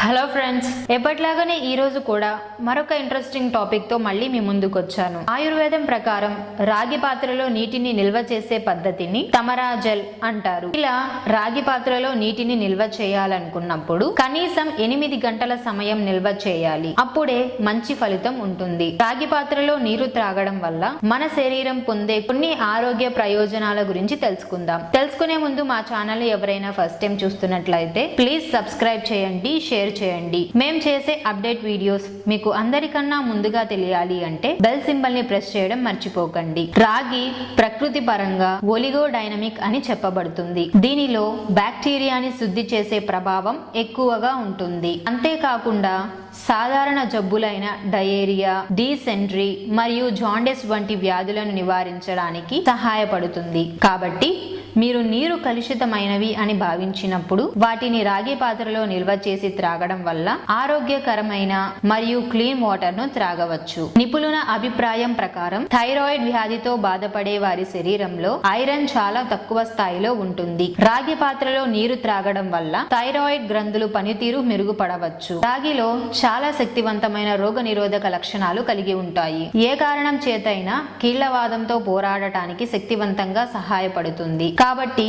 Hello friends, ఎప్పటిలాగానే ఈ రోజు కూడా మరొక ఇంట్రెస్టింగ్ టాపిక్ తో మళ్ళీ మీ ముందుకు వచ్చాను. ఆయుర్వేదం ప్రకారం రాగి పాత్రలో నీటిని నిల్వ చేసే పద్ధతిని తమరాజల్ అంటారు. ఇలా రాగి పాత్రలో నీటిని నిల్వ చేయాలనుకున్నప్పుడు కనీసం 8 గంటల సమయం నిల్వ చేయాలి. అప్పుడే మంచి ఫలితం ఉంటుంది. రాగి పాత్రలో నీరు త్రాగడం వల్ల మన శరీరం పొందే కొన్ని ఆరోగ్య ప్రయోజనాల గురించి తెలుసుకునే ముందు మా ఛానల్ ఎవరైనా ఫస్ట్ టైం చూస్తున్నట్లయితే ప్లీజ్ సబ్స్క్రైబ్ చేయండి, షేర్ చేయండి. మేము చేసే అప్డేట్ వీడియోస్ మీకు అందరికన్నా ముందుగా తెలియాలి అంటే బెల్ సింబల్ ని ప్రెస్ చేయడం మర్చిపోకండి. రాగి ప్రకృతి పరంగా ఒలిగోడైనమిక్ అని చెప్పబడుతుంది. దీనిలో బ్యాక్టీరియాని శుద్ధి చేసే ప్రభావం ఎక్కువగా ఉంటుంది. అంతేకాకుండా సాధారణ జబ్బులైన డయేరియా, డీసెంట్రీ మరియు జాండిస్ వంటి వ్యాధులను నివారించడానికి సహాయపడుతుంది. కాబట్టి మీరు నీరు కలుషితమైనవి అని భావించినప్పుడు వాటిని రాగి పాత్రలో నిల్వ చేసి త్రాగడం వల్ల ఆరోగ్యకరమైన మరియు క్లీన్ వాటర్ ను త్రాగవచ్చు. నిపుణుల అభిప్రాయం ప్రకారం థైరాయిడ్ వ్యాధితో బాధపడే వారి శరీరంలో ఐరన్ చాలా తక్కువ స్థాయిలో ఉంటుంది. రాగి పాత్రలో నీరు త్రాగడం వల్ల థైరాయిడ్ గ్రంథులు పనితీరు మెరుగుపడవచ్చు. రాగిలో చాలా శక్తివంతమైన రోగ నిరోధక లక్షణాలు కలిగి ఉంటాయి. ఏ కారణం చేతైనా కీళ్లవాదంతో పోరాడటానికి శక్తివంతంగా సహాయపడుతుంది. కాబట్టి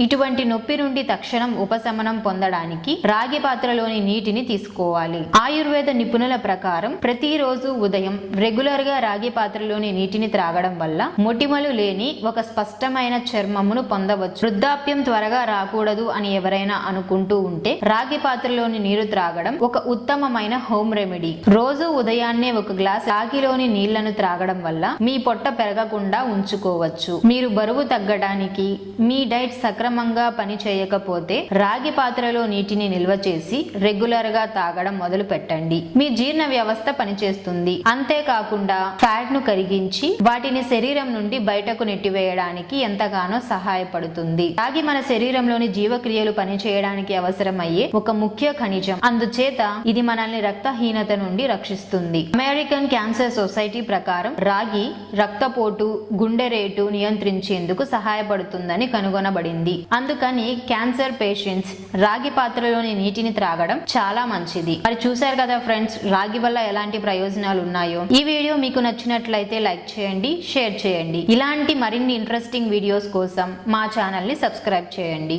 ఇటువంటి నొప్పి నుండి తక్షణం ఉపశమనం పొందడానికి రాగి పాత్రలోని నీటిని తీసుకోవాలి. ఆయుర్వేద నిపుణుల ప్రకారం ప్రతిరోజు ఉదయం రెగ్యులర్ గా రాగి పాత్రలోని నీటిని త్రాగడం వల్ల మొటిమలు లేని ఒక స్పష్టమైన చర్మమును పొందవచ్చు. వృద్ధాప్యం త్వరగా రాకూడదు అని ఎవరైనా అనుకుంటూ ఉంటే రాగి పాత్రలోని నీరు త్రాగడం ఒక ఉత్తమమైన హోమ్ రెమెడీ. రోజు ఉదయాన్నే ఒక గ్లాస్ రాగిలోని నీళ్లను త్రాగడం వల్ల మీ పొట్ట పెరగకుండా ఉంచుకోవచ్చు. మీరు బరువు తగ్గడానికి, మీ డైట్ సక్రమంగా పని చేయకపోతే రాగి పాత్రలో నీటిని నిల్వ చేసి రెగ్యులర్ గా తాగడం మొదలు పెట్టండి. మీ జీర్ణ వ్యవస్థ పనిచేస్తుంది. అంతేకాకుండా ఫ్యాట్ ను కరిగించి వాటిని శరీరం నుండి బయటకు నెట్టివేయడానికి ఎంతగానో సహాయపడుతుంది. రాగి మన శరీరంలోని జీవక్రియలు పనిచేయడానికి అవసరమయ్యే ఒక ముఖ్య ఖనిజం. అందుచేత ఇది మనల్ని రక్తహీనత నుండి రక్షిస్తుంది. అమెరికన్ క్యాన్సర్ సొసైటీ ప్రకారం రాగి రక్తపోటు, గుండె రేటు నియంత్రించేందుకు సహాయపడుతుందని కనుగొనబడింది. అందుకని క్యాన్సర్ పేషెంట్స్ రాగి పాత్రలోని నీటిని త్రాగడం చాలా మంచిది. మరి చూశారు కదా ఫ్రెండ్స్, రాగి వల్ల ఎలాంటి ప్రయోజనాలు ఉన్నాయో. ఈ వీడియో మీకు నచ్చినట్లయితే లైక్ చేయండి, షేర్ చేయండి. ఇలాంటి మరిన్ని ఇంట్రెస్టింగ్ వీడియోస్ కోసం మా ఛానల్ ని సబ్స్క్రైబ్ చేయండి.